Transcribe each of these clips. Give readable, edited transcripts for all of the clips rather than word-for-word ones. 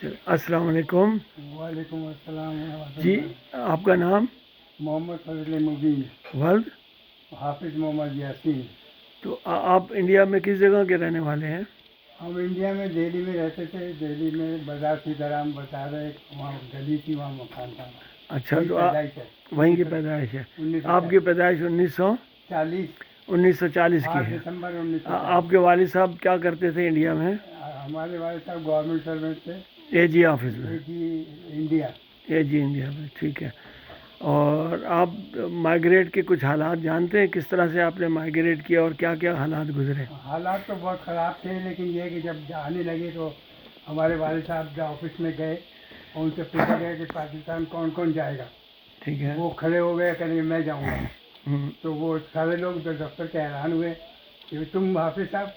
السلام علیکم وعلیکم السلام ورحمۃ جی، اللہ۔ آپ کا نام؟ محمد فضل مبین، ولد؟ حافظ محمد یاسین۔ تو آپ انڈیا میں کس جگہ کے رہنے والے ہیں؟ ہم انڈیا میں دہلی میں رہتے تھے، دہلی میں بازار سیتارام بتا رہے، وہاں گلی تھی، وہاں مکان تھا۔ اچھا، وہی تو پیدائش ہے، وہیں کی پیدائش ہے؟ آپ کی پیدائش 1940 کی 8 ہے۔ دسمبر 1940۔ آپ کے والد صاحب کیا کرتے تھے انڈیا میں؟ ہمارے والد صاحب گورنمنٹ سرونٹ تھے، اے جی آفس میں؟ انڈیا۔ اے جی انڈیا میں، ٹھیک ہے۔ اور آپ مائیگریٹ کے کچھ حالات جانتے ہیں؟ کس طرح سے آپ نے مائیگریٹ کیا اور کیا کیا حالات گزرے؟ حالات تو بہت خراب تھے، لیکن یہ کہ جب آنے لگے تو ہمارے والد صاحب جب آفس میں گئے اور ان سے پوچھا گیا کہ پاکستان کون کون جائے گا، ٹھیک ہے۔ وہ کھڑے ہو گئے، کہیں میں جاؤں گا۔ ہم، تو وہ سارے لوگ جو دفتر کے حیران ہوئے کہ تم حافظ صاحب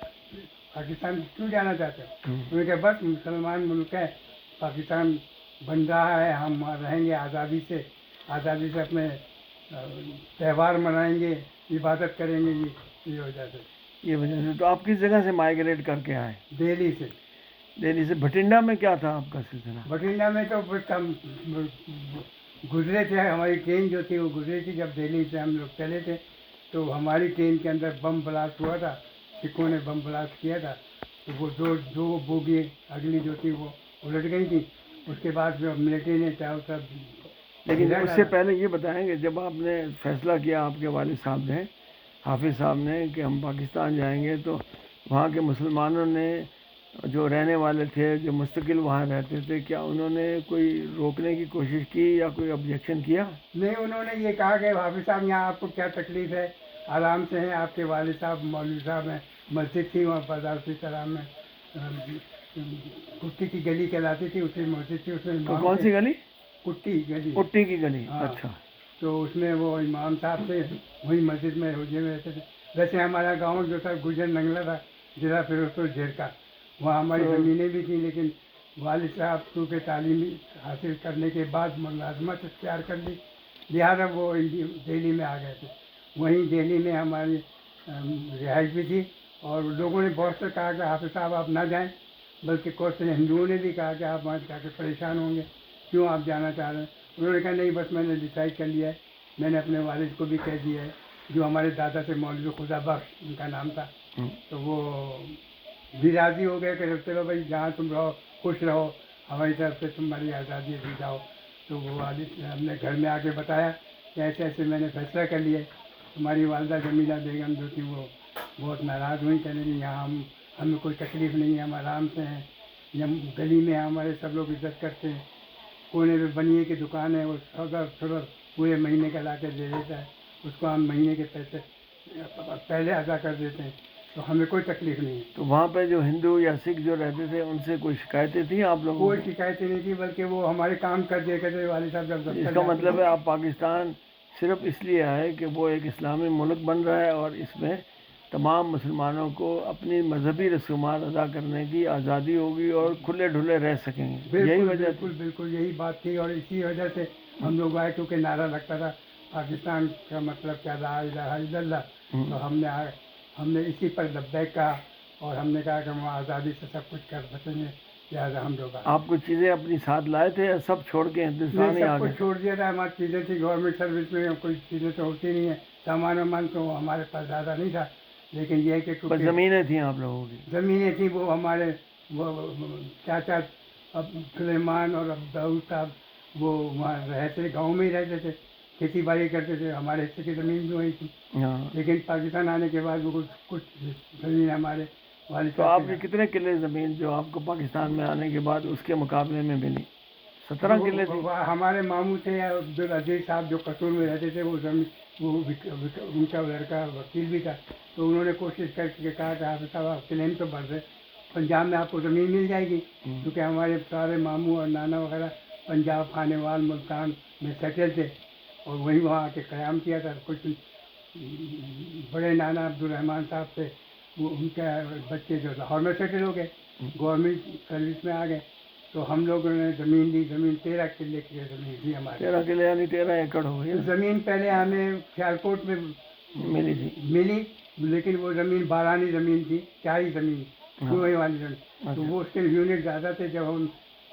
پاکستان کیوں جانا چاہتے ہو؟ انہوں نے کہا بس مسلمان ملک ہے، پاکستان بن رہا ہے، ہم رہیں گے آزادی سے اپنے تہوار منائیں گے، عبادت کریں گے، یہ وجہ سے۔ یہ وجہ سے تو آپ کس جگہ سے مائیگریٹ کر کے آئے؟ دہلی سے۔ دہلی سے۔ بھٹنڈا میں کیا تھا آپ کا سلسلہ؟ بٹھنڈا میں تو بس ہم گزرے تھے، ہماری ٹرین جو تھی وہ گزری تھی، جب دہلی سے ہم لوگ چلے تھے تو ہماری ٹرین کے اندر بم بلاسٹ ہوا تھا، سکھوں نے بم بلاسٹ کیا تھا، تو وہ دو بوگی اگلی جو تھی وہ الٹ گئی تھی۔ اس کے بعد جو ملٹری نے چاروں طرف لیکن اس سے پہلے یہ بتائیں کہ جب آپ نے فیصلہ کیا، آپ کے والد صاحب نے، حافظ صاحب نے، کہ ہم پاکستان جائیں گے، تو وہاں کے مسلمانوں نے جو رہنے والے تھے، جو مستقل وہاں رہتے تھے، کیا انہوں نے کوئی روکنے کی کوشش کی یا کوئی آبجیکشن کیا؟ نہیں، انہوں نے یہ کہا کہ حافظ صاحب یہاں آپ کو کیا تکلیف ہے، آرام سے ہیں، آپ کے والد صاحب مولوی صاحب ہیں، مسجد تھی وہاں بازار سیتارام میں، کٹی کی گلی کہلاتی تھی، اسی مسجد تھی، اس میں تو امام کون تھے۔ سی گلی؟ کٹی گلی، پٹی کی گلی؟ ہاں۔ اچھا۔ تو اس میں وہ امام صاحب تھے، وہی مسجد میں حجرے میں رہتے تھے۔ ویسے ہمارا گاؤں جو تھا گجر ننگلا تھا، ضلع فیروز جھیرکا، وہاں ہماری زمینیں بھی تھیں، لیکن والد صاحب کیونکہ تعلیم حاصل کرنے کے بعد ملازمت اختیار کر لی، لہٰذا وہ دہلی میں آ گئے تھے۔ وہیں دہلی میں ہماری رہائش بھی تھی، اور لوگوں نے بہت سے کہا کہ حافظ صاحب آپ نہ جائیں، بلکہ کچھ سے ہندوؤں نے بھی کہا کہ آپ وہاں جا کے پریشان ہوں گے، کیوں آپ جانا چاہ رہے ہیں؟ انہوں نے کہا نہیں، بس میں نے ڈیسائڈ کر لیا ہے، میں نے اپنے والد کو بھی کہہ دیا ہے، جو ہمارے دادا سے مولوی خدا بخش ان کا نام تھا، تو وہ بھی راضی ہو گئے کہ چلو بھائی جہاں تم رہو خوش رہو، ہماری طرف سے تمہاری آزادی دی جاؤ۔ تو وہ والد نے ہم نے گھر میں آ کے بتایا کہ ایسے ایسے میں نے فیصلہ کر لیا ہے۔ ہماری والدہ جمیلہ بیگم جو تھی وہ بہت ناراض ہوئی، کہنے لگی یہاں ہمیں کوئی تکلیف نہیں ہے، ہم آرام سے ہیں، گلی میں ہمارے سب لوگ عزت کرتے ہیں، کونے میں بنیے کی دکان ہے، وہ سودا پورے مہینے کا لا کے دے دیتا ہے، اس کو ہم مہینے کے پیسے پہلے ادا کر دیتے ہیں، تو ہمیں کوئی تکلیف نہیں ہے۔ تو وہاں پہ جو ہندو یا سکھ جو رہتے تھے ان سے کوئی شکایتیں تھیں آپ لوگوں کوئی کو؟ شکایتیں نہیں تھی، بلکہ وہ ہمارے کام کر دیا کرتے والد صاحب جب اس دفتر کا جاتے مطلب تھے۔ ہے آپ پاکستان صرف اس لیے آئے کہ وہ ایک اسلامی ملک بن رہا ہے اور اس میں تمام مسلمانوں کو اپنی مذہبی رسومات ادا کرنے کی آزادی ہوگی اور کھلے ڈھلے رہ سکیں گے، یہی بالکل وجہ تھی؟ بالکل بالکل یہی بات تھی، اور اسی وجہ سے ہم لوگ آئے، کیونکہ نعرہ لگتا تھا پاکستان کا مطلب کیا، لا الہ الا اللہ، تو ہم نے اسی پر لبیک کہا، اور ہم نے کہا کہ ہم آزادی سے سب کچھ کر سکیں گے، لہٰذا ہم لوگ آئے۔ آپ کچھ چیزیں اپنی ساتھ لائے تھے یا سب چھوڑ کے نہیں، ہندوستان ہی آ سب گئے؟ کچھ چھوڑ دیا تھا، ہماری چیزیں تھیں گورنمنٹ سروس میں، کوئی چیزیں تو ہوتی نہیں ہیں، سامان وامان تو ہمارے پاس زیادہ نہیں تھا، لیکن یہ ہے کہ بس کیونکہ زمینیں تھیں آپ لوگوں کی؟ زمینیں تھیں، وہ ہمارے وہ چاچا اب سلیمان اور اب داؤد صاحب وہ وہاں رہتے، گاؤں میں ہی رہتے تھے، کھیتی باڑی کرتے تھے، ہمارے حصے کی زمین بھی وہی تھی، ہاں۔ لیکن پاکستان آنے کے بعد وہ کچھ زمین ہمارے والد تو صاحب آپ کے کتنے قلعے زمین جو آپ کو پاکستان میں آنے کے بعد اس کے مقابلے میں ملی؟ 17 قلعے تھی؟ ہمارے ماموں تھے عبدالعزیز صاحب جو قصور میں رہتے تھے، وہ ان کا لڑکا وکیل بھی تھا، تو انہوں نے کوشش کر کے کہا کہ حافظ صاحب آپ کلیم تو بڑھ رہے، پنجاب میں آپ کو زمین مل جائے گی، کیونکہ ہمارے سارے ماموں اور نانا وغیرہ پنجاب، خانیوال، ملتان میں سیٹل تھے، اور وہاں آ کے قیام کیا تھا۔ کچھ بڑے نانا عبدالرحمان صاحب تھے، وہ ان کے بچے جو لاہور میں سیٹل ہو گئے، گورنمنٹ سروس میں آ گئے، تو ہم لوگوں نے زمین لی، زمین 13 قلعے کی زمین تھی ہماری۔ 13 قلعے یعنی 13 ایکڑ ہو گئی؟ زمین پہلے ہمیں سیالکوٹ میں ملی تھی؟ ملی، لیکن وہ زمین بارانی زمین تھی، چاری زمین، کنویں والی زمین، تو وہ اس کے یونٹ زیادہ تھے، جب ہم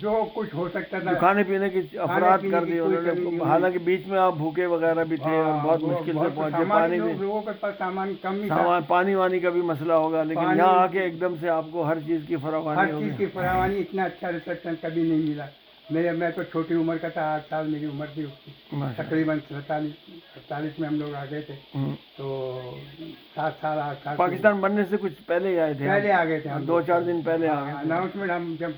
جو کچھ ہو سکتا تھا جو کھانے پینے کی افراد پینے کر کی دی کوئی انہوں کمی نہیں نے، ہوئی۔ حالانکہ بیچ میں آپ بھوکے وغیرہ بھی تھے اور بہت وہ مشکل سے بہت پہنچے، سامان پانی بھی، لوگوں کے پاس سامان کم ہی تھا، سامان پانی وانی کا بھی مسئلہ ہوگا، لیکن پانی- یہاں آ کے ایک دم سے آپ کو ہر چیز کی ہر فراوانی چیز ہوگی۔ کی فراوانی، اتنا اچھا ریسپشن کبھی نہیں ملا۔ میں تو چھوٹی عمر کا تھا، 8 سال میری عمر تھی اس کی، ماشاء اللہ۔ تقریباً 47 میں ہم لوگ آ گئے تھے، ہوں۔ تو 7 سال 8 سال پاکستان بننے سے کچھ پہلے ہی آئے تھے؟ پہلے آ گئے تھے ہم، 2-4 دن پہلے آ گئے تھے۔ اناؤنسمنٹ ہم جب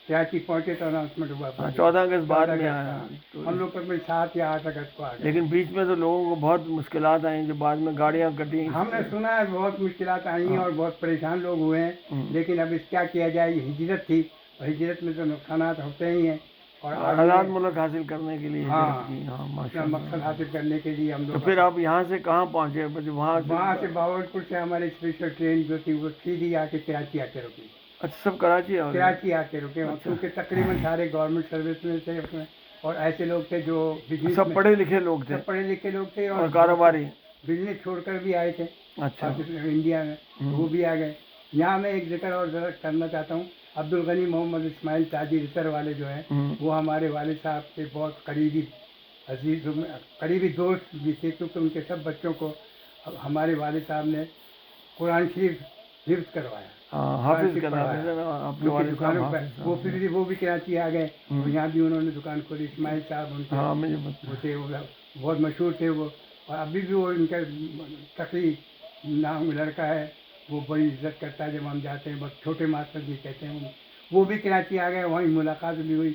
کراچی پہنچے تو اناؤنسمنٹ ہوا، 14 اگست بعد 14 میں اگست، آیا۔ ہاں۔ ہم لوگ تقریباً 7 یا 8 اگست کو آ گئے۔ لیکن بیچ میں تو لوگوں کو بہت مشکلات آئیں، جو بعد میں گاڑیاں کٹی۔ ہم نے سنا ہے بہت مشکلات آئی ہیں اور بہت پریشان لوگ ہوئے ہیں، لیکن اب اس کیا کیا جائے، یہ ہجرت تھی اور ہجرت میں تو نقصانات ہوتے ہی ہیں، اور آزاد ملک حاصل کرنے کے لیے ہاں، ہجرت کی۔ ہاں ماشاء اپنا اللہ۔ مقصد حاصل کرنے کے لیے ہم تو لوگ پھر آپ یہاں سے کہاں پہنچے؟ وہاں سے باولپور سے ہماری اسپیشل ٹرین جو تھی وہ سیدھی آ کے کراچی آ کے رکی، اچھا، سب کراچی آ گئے؟ کراچی آ کے رکے، اچھا۔ کیونکہ تقریباً سارے گورنمنٹ سروس میں تھے اس میں، اور ایسے لوگ تھے جو بزنس سب میں، پڑھے لکھے لوگ تھے سب پڑھے لکھے لوگ تھے اور کاروباری؟ بزنس چھوڑ کر بھی آئے تھے اچھا۔ انڈیا میں، وہ بھی آ گئے۔ یہاں میں ایک ذکر اور ذرا کرنا چاہتا ہوں، عبدالغنی محمد اسماعیل تاجی رتر والے جو ہیں، ہوں۔ وہ ہمارے والد صاحب کے بہت قریبی عزیز، قریبی دوست بھی تھے، کیونکہ ان کے سب بچوں کو ہمارے والد صاحب نے قرآن شریف حفظ کروایا، ہاں، حافظ کا نام ہے نا آپ کے ان کی والد صاحب؟ دکانوں پہ حافظ وہ بھی کراچی آ گئے، اور یہاں بھی انہوں نے دکان کھولی، اسماعیل صاحب ان کے ہاں مجھے وہ تھے، وہ بہت مشہور تھے وہ، اور ابھی بھی وہ ان کا تقی نام لڑکا ہے، وہ بڑی عزت کرتا ہے جب ہم جاتے ہیں، بس چھوٹے ماسٹر جی کہتے ہیں انہیں۔ وہ بھی کراچی آ گئے، وہیں ملاقات بھی ہوئی،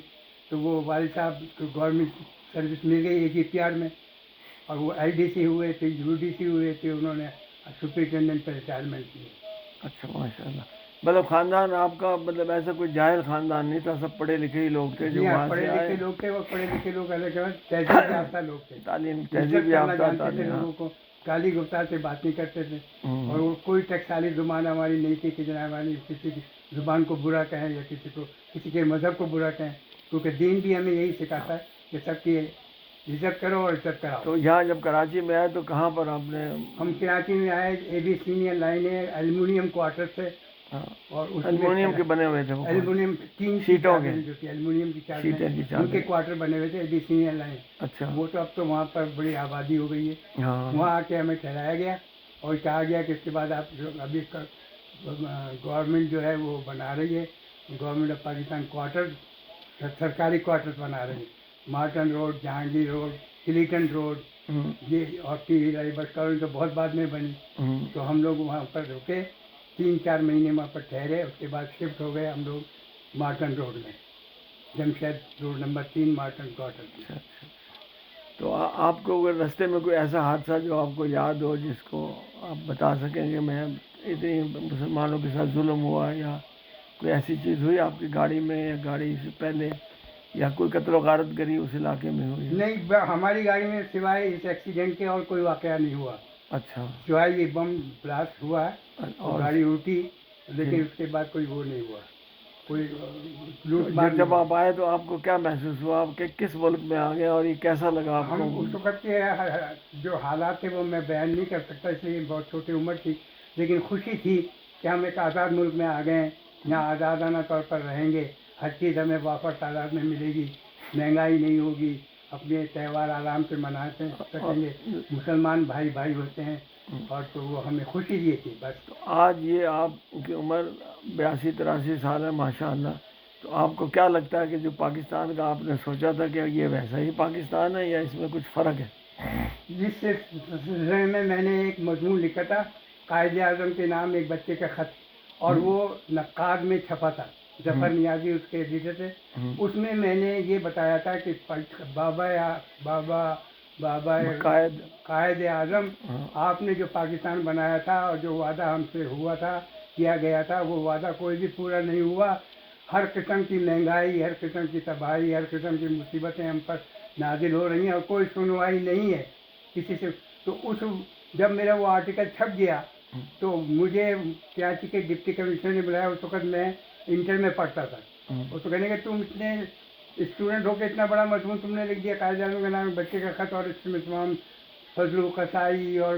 تو وہ والد صاحب کو گورنمنٹ سروس مل گئی AGPR میں، اور وہ IDC ہوئے تھے، UDC ہوئے تھے، انہوں نے سپرنٹینڈنٹ پہ ریٹائرمنٹ کی۔ اچھا ماشاء اللہ۔ مطلب خاندان آپ کا مطلب ایسا کوئی جاہل خاندان نہیں تھا، سب پڑھے لکھے ہی لوگ تھے جو جی ہاں، وہاں پڑھے سے لکھے آئے؟ لوگ تھے، وہ پڑھے لکھے لوگ الگ الگ تہذیب یافتہ لوگ تھے، تعلیم عزت تہذیب کرنا یافتہ جانتے تھے تعلیم۔ لوگوں کو، گالی گفتار سے بات نہیں کرتے تھے، ہوں۔ اور وہ کوئی ٹکسالی زبان ہماری نہیں تھی کہ جناب ہماری کسی کی زبان کو برا کہیں یا کسی کے مذہب کو برا کہیں، کیونکہ دین بھی ہمیں یہی سکھاتا ہے کہ سب کی عزت کرو اور عزت کراؤ۔ تو یہاں جب کراچی میں آئے تو کہاں پر آپ نے؟ ہم کراچی میں آئے، AB سینئر لائن ہے، ایلومینیم کوارٹر سے، ہاں، اور اس میں ایلومینیم کے بنے ہوئے تھے وہ؟ ایلومینیم ٹین کی شیٹوں کے؟ چادریں جو تھی، ایلومینیم کی شیٹیں کی چادریں، چادریں۔ ان کے کوارٹر بنے ہوئے تھے AB سینئر لائن۔ اچھا۔ وہ تو اب تو وہاں پر بڑی آبادی ہو گئی ہے، ہاں۔ وہاں آ کے ہمیں ٹھہرایا گیا اور کہا گیا کہ اس کے بعد آپ جو ابھی گورنمنٹ جو ہے وہ بنا رہی ہے، گورنمنٹ آف پاکستان کوارٹر، سرکاری کوارٹر بنا رہی ہے، Martin road, Jahangir road, Clayton road, ہوں۔ یہ اور بس کالونی تو بہت بعد میں بنی، ہوں۔ تو ہم لوگ وہاں پر رکے 3-4 مہینے وہاں پر ٹھہرے، اس کے بعد شفٹ ہو گئے ہم لوگ مارٹن روڈ میں، Jamshed road number 3 Martin quarter میں۔ اچھا۔ تو آپ کو اگر راستے میں کوئی ایسا حادثہ جو آپ کو یاد ہو، جس کو آپ بتا سکیں کہ میں اتنی مسلمانوں کے ساتھ ظلم ہوا، یا کوئی ایسی چیز ہوئی آپ کی گاڑی میں یا گاڑی سے پہلے، یا کوئی قتل و غارت گری اس علاقے میں ہوئی؟ نہیں، ہماری گاڑی میں سوائے اس ایکسیڈنٹ کے اور کوئی واقعہ نہیں ہوا، اچھا۔ سوائے یہ بم بلاسٹ ہوا اور گاڑی اٹھی، لیکن اس کے بعد کوئی وہ نہیں ہوا، کوئی لوٹ مار نہیں جب ہوا۔ آپ آئے تو آپ کو کیا محسوس ہوا، آپ کہ کس ملک میں آ گئے اور یہ کیسا لگا آپ ہم کو؟ اس وقت کے جو حالات تھے وہ میں بیان نہیں کر سکتا، اس لیے بہت چھوٹی عمر تھی، لیکن خوشی تھی کہ ہم ایک آزاد ملک میں آ گئے ہیں، یہاں آزادانہ طور پر رہیں گے، ہر چیز ہمیں وافر تعداد میں ملے گی، مہنگائی نہیں ہوگی، اپنے تہوار آرام سے منا سکیں گے، مسلمان بھائی بھائی ہوتے ہیں، اور تو وہ ہمیں خوشی یہ تھی بس۔ آج یہ آپ کی عمر 82-83 سال ہے ماشاء اللہ، تو آپ کو کیا لگتا ہے کہ جو پاکستان کا آپ نے سوچا تھا کہ یہ ویسا ہی پاکستان ہے یا اس میں کچھ فرق ہے؟ جس سلسلے میں نے ایک مضمون لکھا تھا، قائد اعظم کے نام ایک بچے کا خط، اور وہ نقاد میں چھپا تھا، ظفر نیازی اس کے ایڈیٹر تھے، اس میں میں نے یہ بتایا تھا کہ بابا قائد اعظم، آپ نے جو پاکستان بنایا تھا اور جو وعدہ ہم سے ہوا تھا، کیا گیا تھا، وہ وعدہ کوئی بھی پورا نہیں ہوا، ہر قسم کی مہنگائی، ہر قسم کی تباہی، ہر قسم کی مصیبتیں ہم پر نازل ہو رہی ہیں، اور کوئی سنوائی نہیں ہے کسی سے۔ تو جب میرا وہ آرٹیکل چھپ گیا تو مجھے کراچی کے ڈپٹی کمشنر نے بلایا، اس وقت میں انٹر میں پڑھتا تھا، اس کو کہنے کہ تم اتنے اسٹوڈنٹ ہو کے اتنا بڑا مضمون تم نے لکھ دیا، قائد اعظم کے نام بچے کا خط، اور اس میں تمام فضل و قصائی اور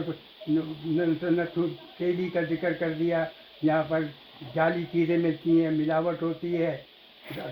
تیلی کا ذکر کر دیا، یہاں پر جعلی چیزیں ملتی ہیں، ملاوٹ ہوتی ہے،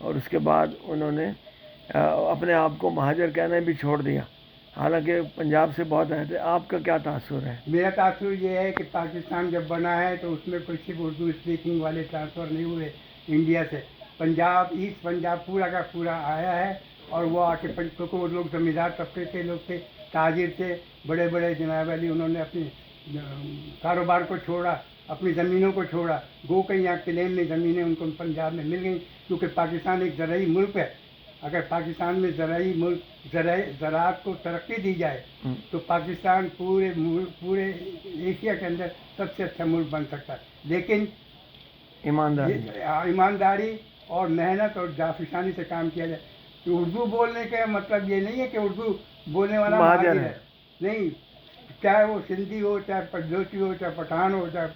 اور اس کے بعد انہوں نے اپنے آپ کو مہاجر کہنا بھی چھوڑ دیا، حالانکہ پنجاب سے بہت آئے تھے. آپ کا کیا تاثر ہے؟ میرا تاثر یہ ہے کہ پاکستان جب بنا ہے تو اس میں کوئی صرف اردو اسپیکنگ والے ٹرانسفر نہیں ہوئے انڈیا سے. پنجاب، ایسٹ پنجاب پورا کا پورا آیا ہے، اور وہ آ کے کیونکہ وہ لوگ زمیندار طبقے کے لوگ تھے، تاجر تھے، بڑے بڑے جناب علی، انہوں نے اپنی کاروبار کو چھوڑا، اپنی زمینوں کو چھوڑا. گو کہ یہاں کلین میں زمینیں ان کو پنجاب میں مل گئیں، کیونکہ پاکستان ایک زرعی ملک ہے. اگر پاکستان میں زراعت کو ترقی دی جائے تو پاکستان پورے ایشیا کے اندر سب سے اچھا ملک بن سکتا ہے. لیکن ایمانداری اور محنت اور جاسوسانی سے کام کیا جائے. تو اردو بولنے کا مطلب یہ نہیں ہے کہ اردو بولنے والا مہاجر ہے، نہیں. چاہے وہ سندھی ہو، چاہے بلوچی ہو، چاہے پٹھان ہو، چاہے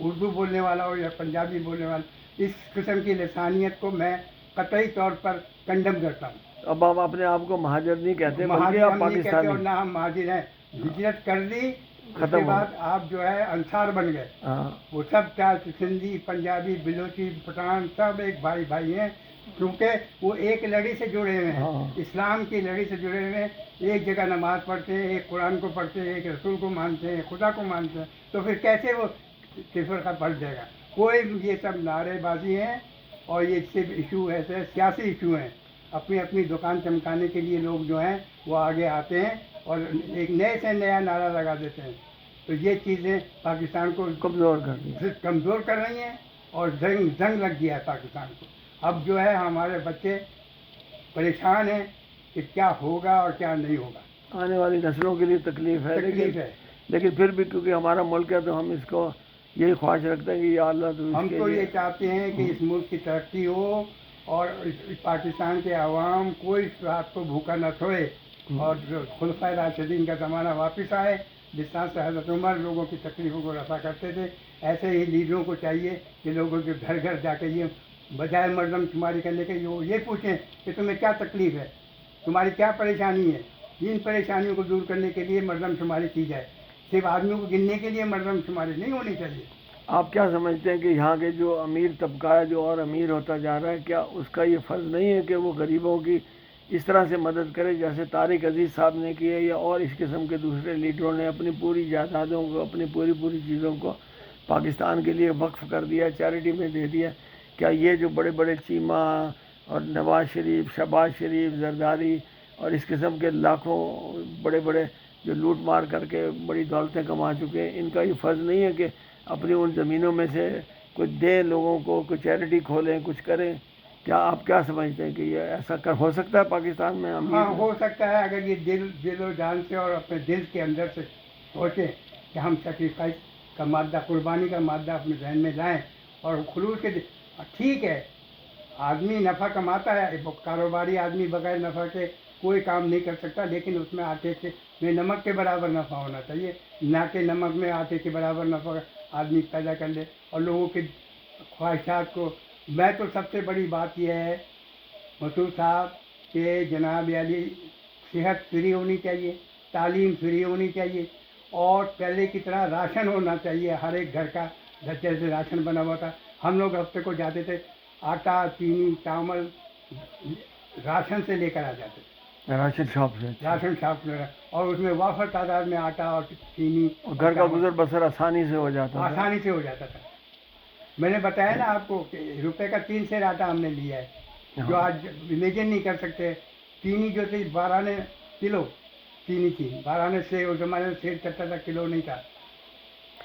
اردو بولنے والا ہو یا پنجابی بولنے والا، اس قسم کی لسانیت کو میں قطعی طور پر کنڈم کرتا ہوں. اب آپ اپنے آپ کو مہاجر نہیں کہتے، بلکہ مہاجر آپ ہم نہیں کہتے، اور پاکستانی. نہ ہم مہاجر ہیں. ہجرت کر دی، اس ختم کے ہو بعد آپ جو ہے انصار بن گئے. ہاں. وہ سب چاہے سندھی، پنجابی، بلوچی، پٹھان، سب ایک بھائی ہیں، کیونکہ وہ ایک لڑی سے جڑے ہوئے ہیں، ہاں. اسلام کی لڑی سے جڑے ہوئے ہیں. ایک جگہ نماز پڑھتے ہیں، ایک قرآن کو پڑھتے ہیں، ایک رسول کو مانتے ہیں، خدا کو مانتے ہیں. تو پھر کیسے وہ کفر کا پڑ جائے گا؟ کوئی یہ سب نعرے بازی ہیں، اور یہ صرف ایشو ایسے سیاسی ایشو ہیں. اپنی اپنی دکان چمکانے کے لیے لوگ جو ہیں وہ آگے آتے ہیں اور ایک نئے سے نیا نعرہ لگا دیتے ہیں. تو یہ چیزیں پاکستان کو کمزور کر دیا. کمزور کر رہی ہیں، اور زنگ لگ گیا ہے پاکستان کو. اب جو ہے ہمارے بچے پریشان ہیں کہ کیا ہوگا اور کیا نہیں ہوگا. آنے والی نسلوں کے لیے تکلیف ہے، لیکن پھر بھی کیونکہ ہمارا ملک ہے تو ہم اس کو یہی خواہش رکھتے ہیں کہ یا اللہ تو ہم تو یہ چاہتے ہیں کہ اس ملک کی ترقی ہو، اور پاکستان کے عوام کوئی رات کو بھوکا نہ سوئے، اور جو خلفائے راشدین کا زمانہ واپس آئے، جس طرح سے حضرت عمر لوگوں کی تکلیفوں کو رفع کرتے تھے، ایسے ہی لیڈروں کو چاہیے کہ لوگوں کے گھر گھر جا کے یہ بجائے مردم شماری کرنے کے یہ پوچھیں کہ تمہیں کیا تکلیف ہے، تمہاری کیا پریشانی ہے. ان پریشانیوں کو دور کرنے کے لیے مردم شماری کی جائے. صرف آدمیوں کو گننے کے لیے مردم شماری نہیں ہونی چاہیے. آپ کیا سمجھتے ہیں کہ یہاں کے جو امیر طبقہ ہے جو اور امیر ہوتا جا رہا ہے، کیا اس کا یہ فرض نہیں ہے کہ وہ غریبوں کی اس طرح سے مدد کرے جیسے طارق عزیز صاحب نے کی ہے، یا اور اس قسم کے دوسرے لیڈروں نے اپنی پوری جائیدادوں کو، اپنی پوری چیزوں کو پاکستان کے لیے وقف کر دیا، چیریٹی میں دے دیا؟ کیا یہ جو بڑے بڑے چیمہ اور نواز شریف، شہباز شریف، زرداری اور اس قسم کے لاکھوں بڑے بڑے جو لوٹ مار کر کے بڑی دولتیں کما چکے ہیں، ان کا یہ فرض نہیں ہے کہ اپنی ان زمینوں میں سے کچھ دیں لوگوں کو، کچھ چیریٹی کھولیں، کچھ کریں؟ کیا آپ کیا سمجھتے ہیں کہ یہ ایسا ہو سکتا ہے پاکستان میں؟ ہاں، ہو سکتا ہے، اگر یہ دل و جان سے اور اپنے دل کے اندر سے سوچیں کہ ہم سیکریفائس کا مادہ، قربانی کا مادہ اپنے ذہن میں لائیں، اور خلوص کے ٹھیک ہے، آدمی نفع کماتا ہے، کاروباری آدمی بغیر نفع کے کوئی کام نہیں کر سکتا، لیکن اس میں آٹے میں نمک کے برابر نفع ہونا چاہیے، نہ کہ نمک میں آٹے کے برابر نفع آدمی پیدا کر لے اور لوگوں کی خواہشات کو. میں تو سب سے بڑی بات یہ ہے مسعود صاحب کہ جناب علی صحت فری ہونی چاہیے، تعلیم فری ہونی چاہیے، اور پہلے کی طرح راشن ہونا چاہیے ہر ایک گھر کا. جیسے راشن بنا ہوا تھا، ہم لوگ ہفتے کو جاتے تھے، آٹا، چینی، چاول راشن سے لے کر آ جاتے تھے، راشن شاپ سے، اور اس میں وافر تعداد میں آٹا اور چینی، اور گھر کا گزر بسر آسانی سے ہو جاتا تھا. میں نے بتایا نا آپ کو کہ روپے کا 3 سیر آٹا ہم نے لیا ہے، جو آج امیجن نہیں کر سکتے. چینی جو تھی 12 کلو چینی تھی، 12 سے اس زمانے میں سیر چلتا تھا، کلو نہیں تھا.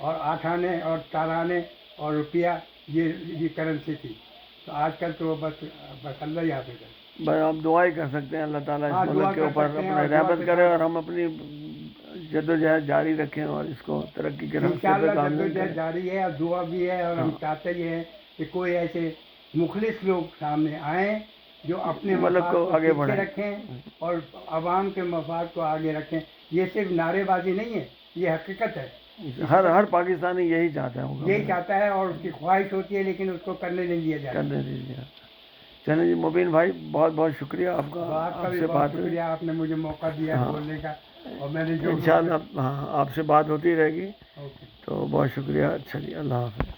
اور 8 آنے اور 4 آنے اور روپیہ یہ کرنسی تھی. تو آج کل تو بس اللہ ہی حافظ ہے. بھائی آپ دعائیں کر سکتے ہیں، اللہ تعالیٰ اس ملک کے اوپر اپنا رحمت کرے اور ہم اپنی جدوجہد جاری رکھیں اور اس کو ترقی کے راستے پہ کام کریں. جدوجہد جاری ہے اور دعا بھی ہے، اور ہم چاہتے یہ ہیں کہ کوئی ایسے مخلص لوگ سامنے آئیں جو اپنے ملک کو آگے بڑھائیں رکھیں اور عوام کے مفاد کو آگے رکھیں. یہ صرف نعرے بازی نہیں ہے، یہ حقیقت ہے. ہر پاکستانی یہی چاہتا ہے، اور اس کی خواہش ہوتی ہے، لیکن اس کو کرنے نہیں دیا جاتا. چلیں جی مبین بھائی، بہت بہت شکریہ آپ کا. آپ سے بات شکریہ، آپ نے مجھے موقع دیا بولنے کا، اور میں نے جو انشاءاللہ آپ سے بات ہوتی رہے گی. تو بہت شکریہ. اچھا جی، اللہ حافظ.